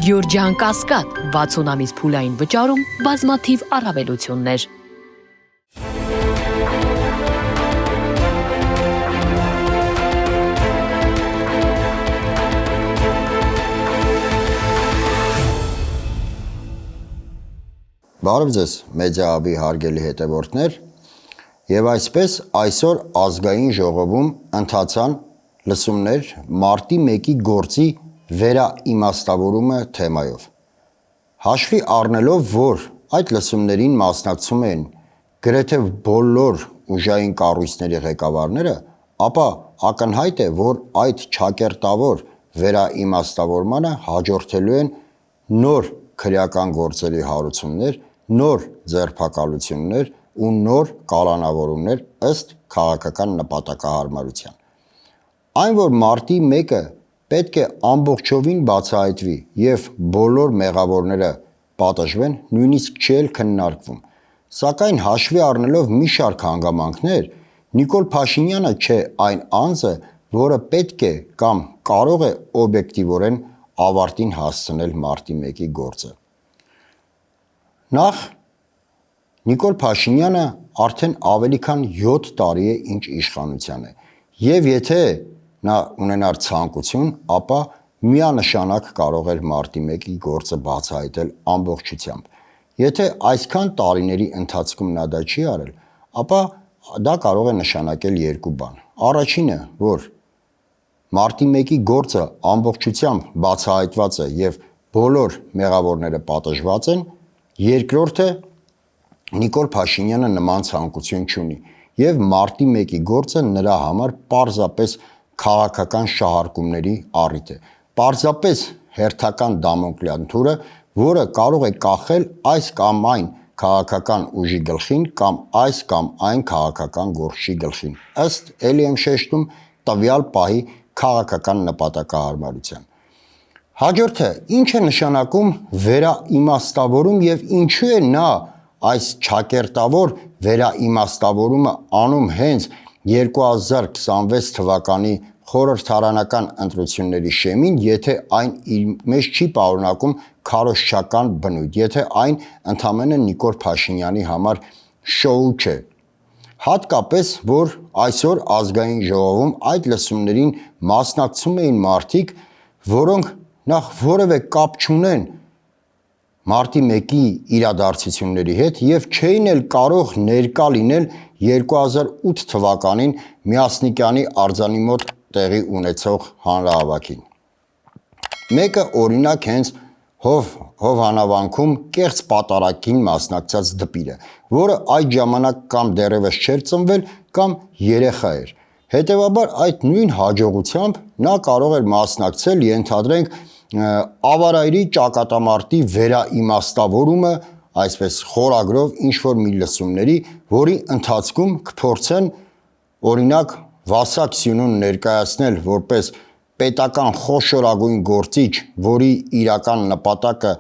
Գյորջյան Կասկադ 60 ամիս փուլային վճարում բազմաթիվ առավելություններ։ Բարև ձեզ, մեդիահաբի հարգելի հետևորդներ, եւ այսպես այսօր ազգային ժողովում ընթացան լսումներ մարտի 1-ի գործի վերաիմաստավորումը թեմայով։ Հաշվի առնելով, որ այդ լսումներին մասնակցում են գրեթե բոլոր ուժային կառույցների ղեկավարները, ապա ակնհայտ է, որ այդ ճակերտավոր վերաիմաստավորմանը հաջորդելու են նոր քրեական գործերի հարություններ, նոր ձերբակալություններ ու նոր կալանավորումներ ըստ քաղաքական նպատակահարմարության։ Այն, որ մարտի 1-ը պետք է ամբողջովին բացահայտվի եւ բոլոր մեղավորները պատժվեն, նույնիսկ չի քննարկվում, սակայն հաշվի առնելով մի շարք հանգամանքներ, Նիկոլ Փաշինյանը չէ այն անձը, որը պետք է կամ կարող է օբյեկտիվորեն ավարտին հասցնել մարտի 1-ի գործը։ Նախ Նիկոլ Փաշինյանը արդեն ավելի քան 7 տարի է ինչ իշխանության է, եւ եթե նա ունենար ցանկություն, ապա միանշանակ կարող էր մարտի 1-ի գործը բացահայտել ամբողջությամբ։ Եթե այսքան տարիների ընթացքում նա դա չի արել, ապա դա կարող է նշանակել երկու բան։ Առաջինը, որ մարտի 1-ի գործը ամբողջությամբ բացահայտված է եւ բոլոր մեղավորները պատժված են, երկրորդը Նիկոլ Փաշինյանը նման ցանկություն չունի եւ մարտի 1-ի գործը նրա համար պարզապես քաղաքական շահարկումների առիթ է, պարզապես հերթական դամոկլյան թուրը, որը կարող է կախել այս կամ այն քաղաքական ուժի գլխին կամ այս կամ այն քաղաքական գործի գլխին, ըստ ելի եմ շեշտում տվյալ պահի քաղաքական նպատակահարմարության։ Հաջորդը ինչ է նշանակում վերաիմաստավորում եւ ինչու է նա այս ճակերտավոր վերաիմաստավորումը անում հենց 2026 թվականի խորհրդարանական ընտրությունների շեմին, եթե այն իր մեջ չի պարունակում քարոզչական բնույթ, եթե այն ընդամենը Նիկոլ Փաշինյանի համար շոու չէ։ Հատկապես, որ այսօր ազգային ժողովում այդ լսումներին մասնակցում էին մարդիկ, որոնք նախ որևէ կապ չունեն մարտի 1-ի իրադարձությունների հետ եւ չէին էլ կարող ներկա լինել 2008 թվականին Միասնիկյանի արձանի մոտ տեղի ունեցող հանրահավաքին։ Մեկը օրինակ հենց Հովհանավանքում կեղծ պատարագին մասնակցած դպիրը, որը այդ ժամանակ կամ դեռևս չէր ծնվել, կամ երեխա էր։ Հետևաբար այդ նույն հաջողությամբ նա կարող էր մասնակցել, ենթադրենք, ավարայրի ճակատամարտի վերաիմաստավորումը, այսպես խորագրով ինչ-որ մի լսումների, որի ընթացքում կփորձեն օրինակ Վասակ Սյունուն ներկայացնել որպես պետական խոշորագույն գործիչ, որի իրական նպատակը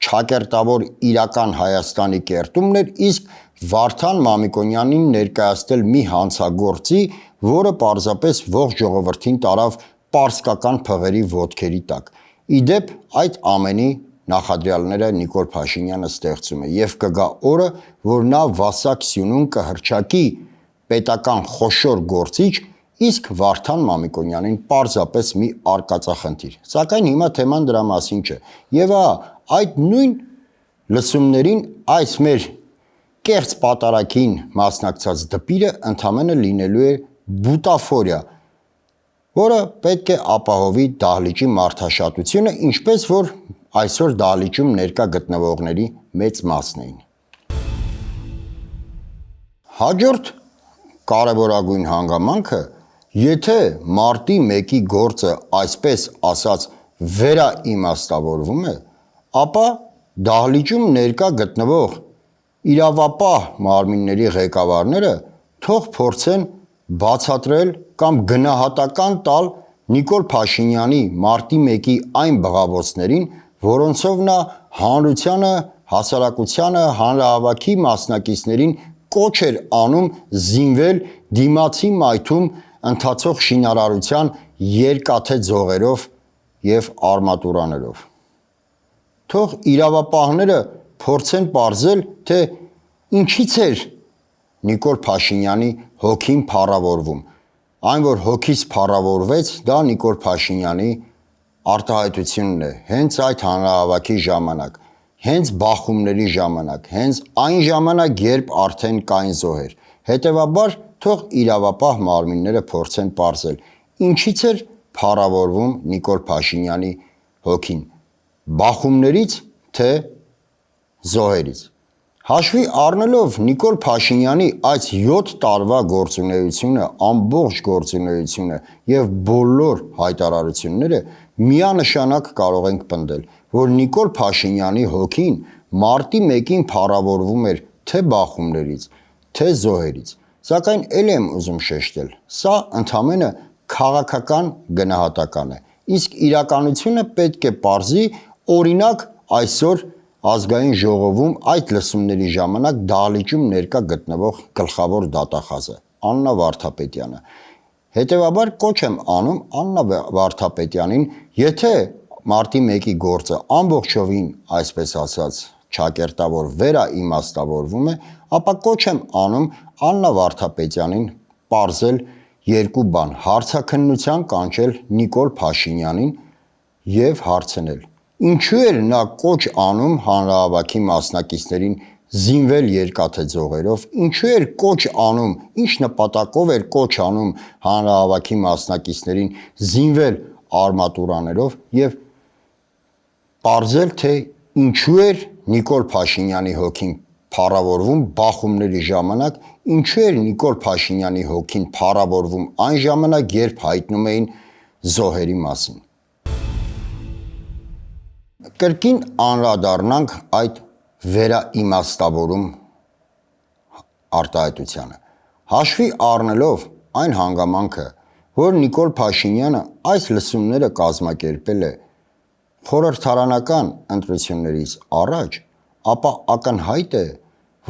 ճակերտավոր իրական Հայաստանի կերտումն էր, իսկ Վարդան Մամիկոնյանին ներկայացնել մի հանցագործի, որը պարզապես ողջ ժողովրդին տարավ պարսկական փղերի ոտքերի տակ։ Իդեպ այդ ամենի նախադրյալները Նիկոլ Փաշինյանը ստեղծում է եւ կգա օրը, որ նա Վասակ Սյունուն կհռչակի պետական խոշոր գործիչ, իսկ Վարդան Մամիկոնյանին պարզապես մի արկածախնդիր։ Սակայն հիմա թեման դրա մասին չէ։ Եվ այդ նույն լսումներին այս մեր կեղծ պատարագին մասնակցած դպիրը ընդամենը լինելու է բուտաֆորիա, որը պետք է ապահովի դահլիճի մարդաշատությունը, ինչպես որ այսօր դահլիճում ներկա գտնվողների մեծ մասն էին։ Հաջորդ կարևորագույն հանգամանքը, եթե մարտի 1-ի գործը այսպես ասած վերաիմաստավորվում է, ապա դահլիճում ներկա գտնվող իրավապահ մարմինների ղեկավարները թող փորձեն բացատրել կամ գնահատական տալ Նիկոլ Փաշինյանի մարտի 1-ի այն բղավոցներին, որոնցով նա հանրությանը, հասարակությանը, հանրահավաքի մասնակիցներին կոչ էր անում զինվել դիմացի մայթում ընթացող շինարարության երկաթե ձողերով եւ արմատուրաներով։ թող իրավապահները փորձեն պարզել, թե ինչից էր Նիկոլ Փաշինյանի հոգին փառավորվում։ Այն, որ հոգից փառավորվեց, դա Նիկոլ Փաշինյանի արտահայտությունն է, հենց այդ հանրահավաքի ժամանակ, հենց բախումների ժամանակ, հենց այն ժամանակ, երբ արդեն կային զոհեր։ Հետևաբար, թող իրավապահ մարմինները փորձեն պարզել, ինչից էր փառավորվում Նիկոլ Փաշինյանի հոգին, բախումներից թե զոհերից։ Հաշվի առնելով Նիկոլ Փաշինյանի այս 7 տարվա գործունեությունը, ամբողջ գործունեությունը եւ բոլոր հայտարարությունները, միանշանակ կարող ենք պնդել, որ Նիկոլ Փաշինյանի հոգին մարտի 1-ին փառավորվում էր թե բախումներից, թե զոհերից։ Սակայն ելի եմ ուզում շեշտել, սա ընդամենը քաղաքական գնահատական է, իսկ իրականությունը պետք է պարզի, օրինակ այսօր Ազգային ժողովում այդ լսումների ժամանակ դահլիճում ներկա գտնվող գլխավոր դատախազը Աննա Վարդապետյանը։ Հետևաբար կոչ եմ անում Աննա Վարդապետյանին, եթե մարտի 1-ի գործը ամբողջովին, այսպես ասած, ճակերտավոր վերաիմաստավորվում է, ապա կոչ եմ անում Աննա Վարդապետյանին պարզել երկու բան՝ հարցաքննության կանչել Նիկոլ Փաշինյանին եւ հարցնել. ինչու էր նա կոչ անում հանրահավաքի մասնակիցներին զինվել երկաթե ձողերով, ինչու էր կոչ անում, ինչ նպատակով էր կոչ անում հանրահավաքի մասնակիցներին զինվել արմատուրաներով եւ պարզել, թե ինչու էր Նիկոլ Փաշինյանի հոգին փառավորվում բախումների ժամանակ, ինչու էր Նիկոլ Փաշինյանի հոգին փառավորվում այն ժամանակ, երբ հայտնում էին զոհերի մասին։ Կրկին անդրադառնանք այդ վերաիմաստավորում արտահայտությանը։ Հաշվի առնելով այն հանգամանքը, որ Նիկոլ Փաշինյանը այս լսումները կազմակերպել է խորհրդարանական ընտրություններից առաջ, ապա ակնհայտ է,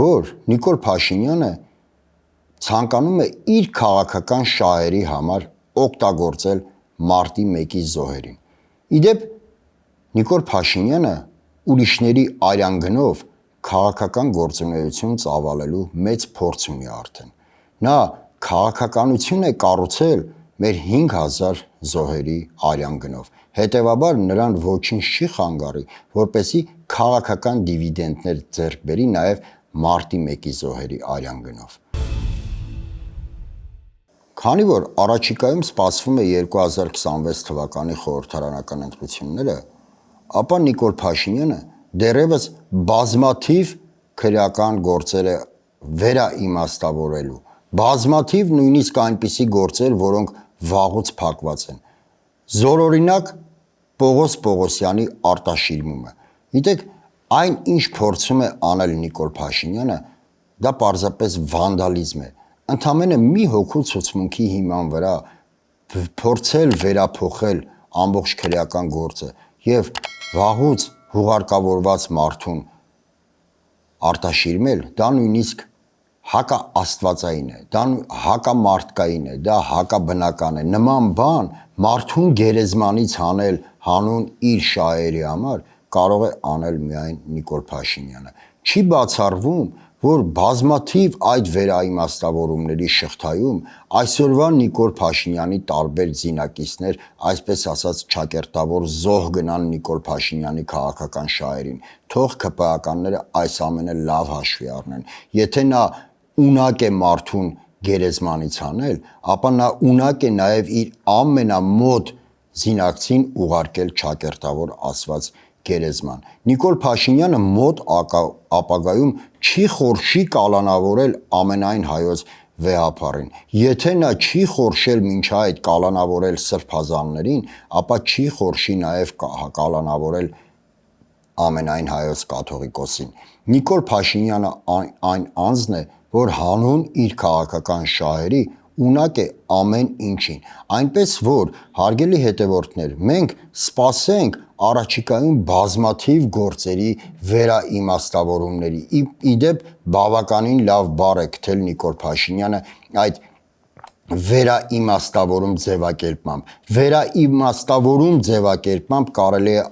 որ Նիկոլ Փաշինյանը ցանկանում է իր քաղաքական շահերի համար օգտագործել մարտի 1-ի զոհերին։ Իդեպ Նիկոլ Փաշինյանը ուրիշների արյանգնով քաղաքական գործունեություն ծավալելու մեծ փորձ ունի արդեն։ Նա քաղաքականություն է կառուցել մեր 5000 զոհերի արյանգնով։ Հետևաբար նրան ոչինչ չի խանգարի, որպեսզի քաղաքական դիվիդենդներ ձեռք բերի նաև մարտի 1-ի զոհերի արյանգնով։ Քանի որ առաջիկայում սպասվում է 2026 թվականի խորհրդարանական ընտրությունները, ապա Նիկոլ Փաշինյանը դեռևս բազմաթիվ քրեական գործեր է վերաիմաստավորելու, բազմաթիվ նույնիսկ այնպիսի գործեր, որոնք վաղուց փակված են։ Զորօրինակ Պողոս Պողոսյանի արտաշիրմումը։ Գիտեք, այն ինչ փորձում է անել Նիկոլ Փաշինյանը, դա պարզապես վանդալիզմ է։ Ընդամենը մի հոգու ցուցմունքի հիման վրա փորձել վերափոխել ամբողջ քրեական գործը եւ վաղուց հուղարկավորված մարդուն արտաշիրմել, դա նույնիսկ հակաաստվածային է, դա հակամարտկային է, դա հակաբնական է։ Նման բան մարդուն գերեզմանից հանել հանուն իր շահերի համար կարող է անել միայն Նիկոլ Փաշինյանը։ Չի բացառվում, որ բազմաթիվ այդ վերաիմաստավորումների շղթայում այսօրվա Նիկոլ Փաշինյանի տարբեր զինակիցներ, այսպես ասած ճակերտավոր զոհ գնան Նիկոլ Փաշինյանի քաղաքական շահերին։ Թող ԿՊԱ-ականները այս ամենը լավ հաշվի առնեն։ Եթե նա ունակ է մարդուն գերեզմանից հանել, ապա նա ունակ է նաև իր ամենամոտ զինակցին ուղարկել ճակերտավոր ասված գերեզման։ Նիկոլ Փաշինյանը մոտ ապագայում չի խորշի կալանավորել ամենայն հայոց վեհապարին։ Եթե նա չի խորշել մինչ այդ կալանավորել սրբազաններին, ապա չի խորշի նաև կալանավորել ամենայն հայոց կաթողիկոսին։ Նիկոլ Փաշինյանը այն անձն է, որ հանուն իր քաղաքական շահերի ունակ է ամեն ինչին, այնպես որ, հարգելի հետևորդներ, մենք սպասենք առաջիկայում բազմաթիվ գործերի վերաիմաստավորումների։ Իդեպ բավականին լավ բառ է գտել Նիկոլ Փաշինյանը այդ վերաիմաստավորում ձևակերպմամբ։ Վերաիմաստավորում ձևակերպմամբ կարելի է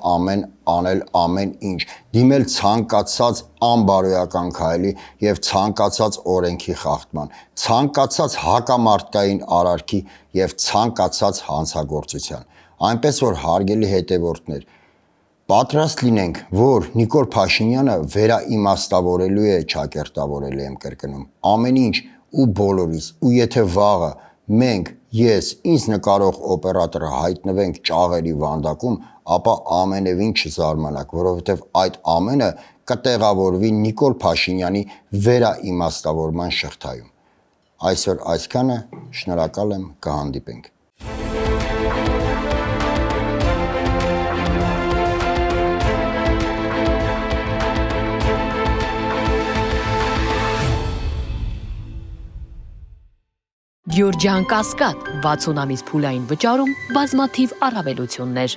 անել ամեն ինչ, դիմել ցանկացած անբարոյական քայլի եւ ցանկացած օրենքի խախտման, ցանկացած հակամարտկային արարքի եւ ցանկացած հանցագործության։ Այնպես որ հարգելի հետևորդներ, պատրաստ լինենք, որ Նիկոլ Փաշինյանը վերաիմաստավորելու է, ճակերտավորել եմ կրկնում, ամեն ինչ ու բոլորիս, ու եթե վաղը մենք, ես, ինձ նկարող օպերատորը հայտնվենք ճաղերի վանդակում, ապա ամենևին չզարմանաք, որովհետև այդ ամենը կտեղավորվի Նիկոլ Փաշինյանի վերաիմաստավորման շղթայում։ Այսօր այսքանը, շնորհակալ եմ, կհանդիպենք։ Գյուրջան Կասկադ 60 ամիս փուլային վճարում, բազմաթիվ առավելություններ։